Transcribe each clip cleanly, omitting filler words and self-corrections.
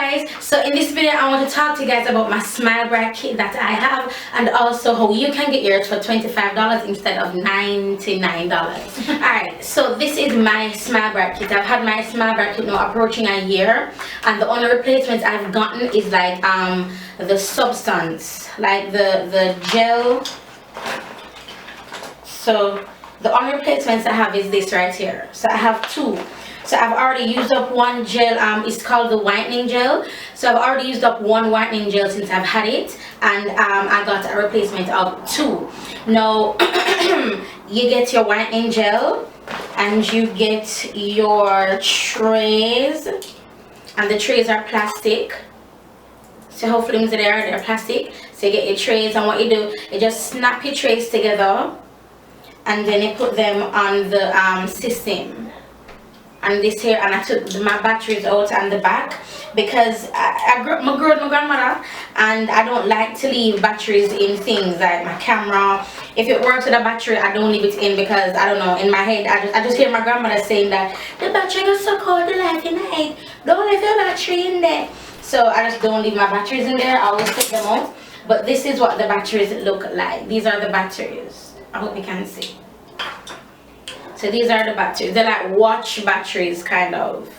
guys, so in this video I want to talk to you guys about my Smile Bright kit that I have, and also how you can get yours for $25 instead of $99. Alright, so this is my Smile Bright kit. I've had my Smile Bright kit now approaching a year, and the only replacements I've gotten is like the substance, like the gel. So the only replacements I have is this right here. So I have two. So I've already used up one gel. It's called the whitening gel. So I've already used up one whitening gel since I've had it, and I got a replacement of two. Now you get your whitening gel, and you get your trays, and the trays are plastic. So hopefully they're plastic. So you get your trays, and what you do, you just snap your trays together, and then you put them on the system. And this here, and I took my batteries out and the back because I grew up with my grandmother, and I don't like to leave batteries in things like my camera. If it works with a battery, I don't leave it in because I don't know, in my head I just hear my grandmother saying that the battery goes so cold the light in the night, don't leave your battery in there. So I just don't leave my batteries in there. I always take them out. But this is what the batteries look like. These are the batteries. I hope you can see. So these are the batteries. They're like watch batteries kind of.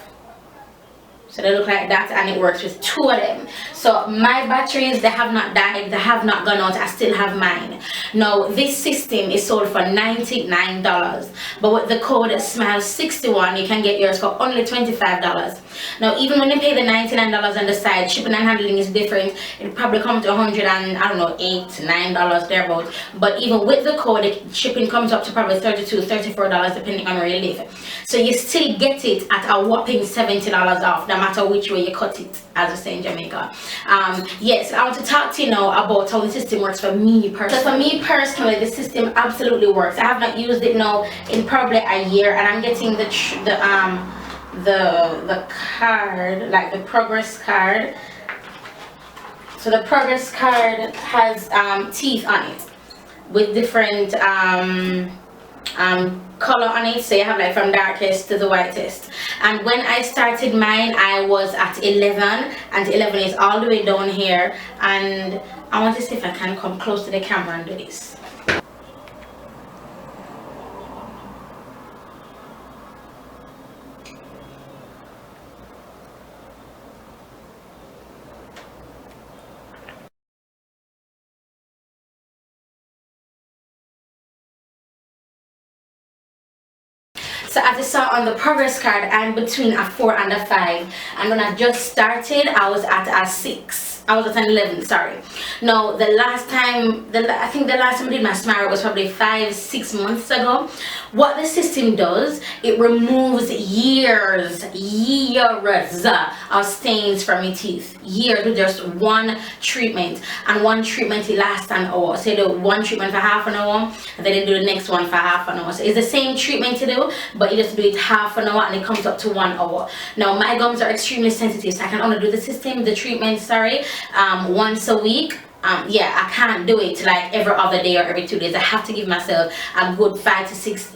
So they look like that, and it works with two of them. So my batteries, they have not died, they have not gone out. I still have mine. Now this system is sold for $99, but with the code SMILE61 you can get yours for only $25. Now even when you pay the $99 on the side, shipping and handling is different. It probably comes to $100 and I don't know, $8, $9 thereabouts. But even with the code, the shipping comes up to probably $32, $34 depending on where you live. So you still get it at a whopping $70 off, no matter which way you cut it, as we say in Jamaica. Yes, I want to talk to you now about how the system works for me personally. So for me personally, the system absolutely works. I have not used it now in probably a year, and I'm getting the card, like the progress card. So the progress card has teeth on it with different color on it, so you have like from darkest to the whitest. And when I started mine, I was at 11, and 11 is all the way down here. And I want to see if I can come close to the camera and do this. So as you saw on the progress card, I'm between a 4 and a 5, and when I just started I was at a 6. I was at an 11, sorry. Now the last time, I think the last time I did my Smile was probably 5-6 months ago. What the system does, it removes years of stains from your teeth. Years with just one treatment, and one treatment it lasts an hour. So you do one treatment for half an hour, and then you do the next one for half an hour. So it's the same treatment to do, but you just do it half an hour, and it comes up to 1 hour. Now my gums are extremely sensitive, so I can only do the treatment, once a week. Yeah, I can't do it like every other day or every 2 days. I have to give myself a good 5 to 6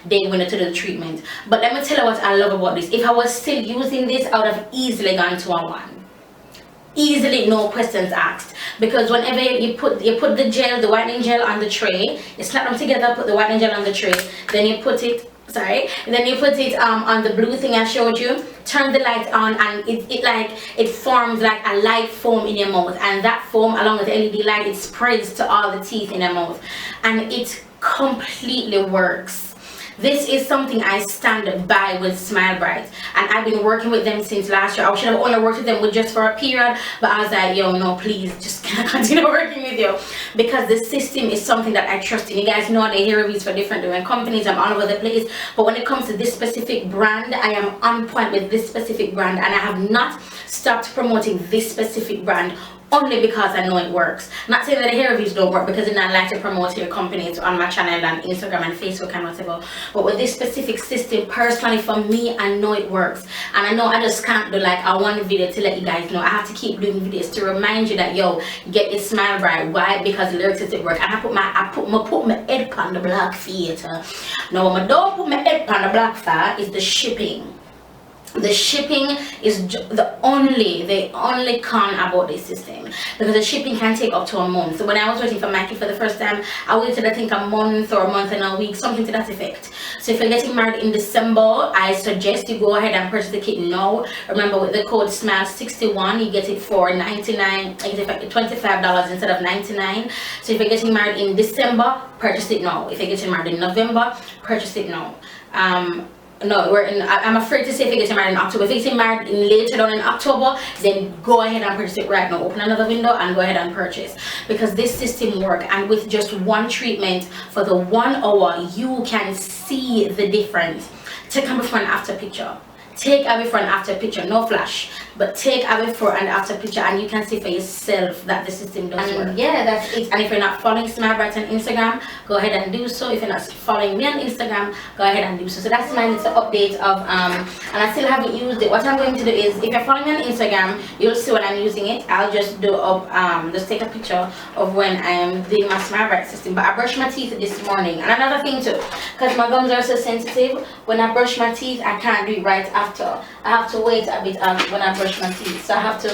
day window to do the treatment. But let me tell you what I love about this. If I was still using this, I would have easily gone to a 1. Easily, no questions asked, because whenever you put the gel, the whitening gel on the tray, you slap them together, put the whitening gel on the tray, then you put it on the blue thing I showed you, turn the light on, and it forms like a light foam in your mouth, and that foam along with the LED light, it spreads to all the teeth in your mouth, and it completely works. This is something I stand by with Smile Bright, and I've been working with them since last year. I should have only worked with them just for a period, but I was like, yo, no, please, just continue working with you, because the system is something that I trust in. You guys know I hear reviews for different companies. I'm all over the place, but when it comes to this specific brand, I am on point with this specific brand, and I have not stopped promoting this specific brand only because I know it works. Not saying that the hair reviews don't work, because I like to promote hair companies on my channel and Instagram and Facebook and whatever, but with this specific system, personally for me, I know it works. And I know I just can't do like a one video to let you guys know. I have to keep doing videos to remind you that, yo, get your Smile Bright. Why? Because the lyrics it work. And I put my head on the block theater. Now when I don't put my head on the block for is the shipping. The shipping is the only con about this system, because the shipping can take up to a month. So when I was waiting for Mikey for the first time, I waited I think a month or a month and a week, something to that effect. So if you're getting married in December, I suggest you go ahead and purchase the kit now. Remember, with the code SMILE61 you get it for $99, you get it for $25 instead of $99. So if you're getting married in December, purchase it now. If you're getting married in November, purchase it now. No, I'm afraid to say if you're getting married in October. If you're getting married later on in October, then go ahead and purchase it right now. Open another window and go ahead and purchase, because this system works, and with just one treatment for the 1 hour, you can see the difference. Take a before and after picture. Take a before and after picture, no flash, but take a before and after picture, and you can see for yourself that the system does work. Yeah, that's it. And if you're not following Smile Bright on Instagram, go ahead and do so. If you're not following me on Instagram, go ahead and do so. So that's my little update of and I still haven't used it. What I'm going to do is, if you're following me on Instagram, you'll see when I'm using it. I'll just do up just take a picture of when I'm doing my Smile Bright system. But I brushed my teeth this morning, and another thing too, because my gums are so sensitive, when I brush my teeth I can't do it right after. I have to wait a bit when I brush my teeth. So I have to,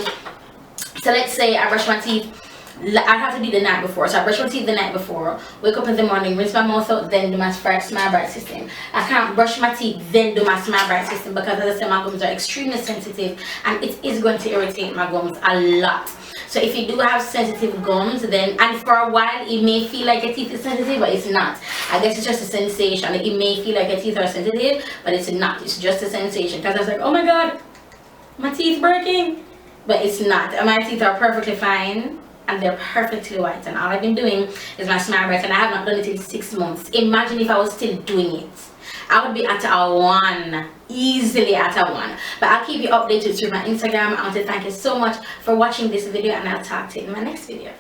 so let's say I brush my teeth, I have to do the night before. So I brush my teeth the night before, wake up in the morning, rinse my mouth out, then do my Smile Bright system. I can't brush my teeth then do my Smile Bright system, because as I said, my gums are extremely sensitive and it is going to irritate my gums a lot. So if you do have sensitive gums, then, and for a while it may feel like your teeth is sensitive, but it's not. I guess it's just a sensation. It may feel like your teeth are sensitive, but it's not. It's just a sensation. Because I was like, oh my god, my teeth breaking, but it's not. My teeth are perfectly fine and they're perfectly white, and all I've been doing is my Smile Bright, and I have not done it in 6 months. Imagine if I was still doing it. I would be at a 1, easily at a 1. But I'll keep you updated through my Instagram. I want to thank you so much for watching this video, and I'll talk to you in my next video.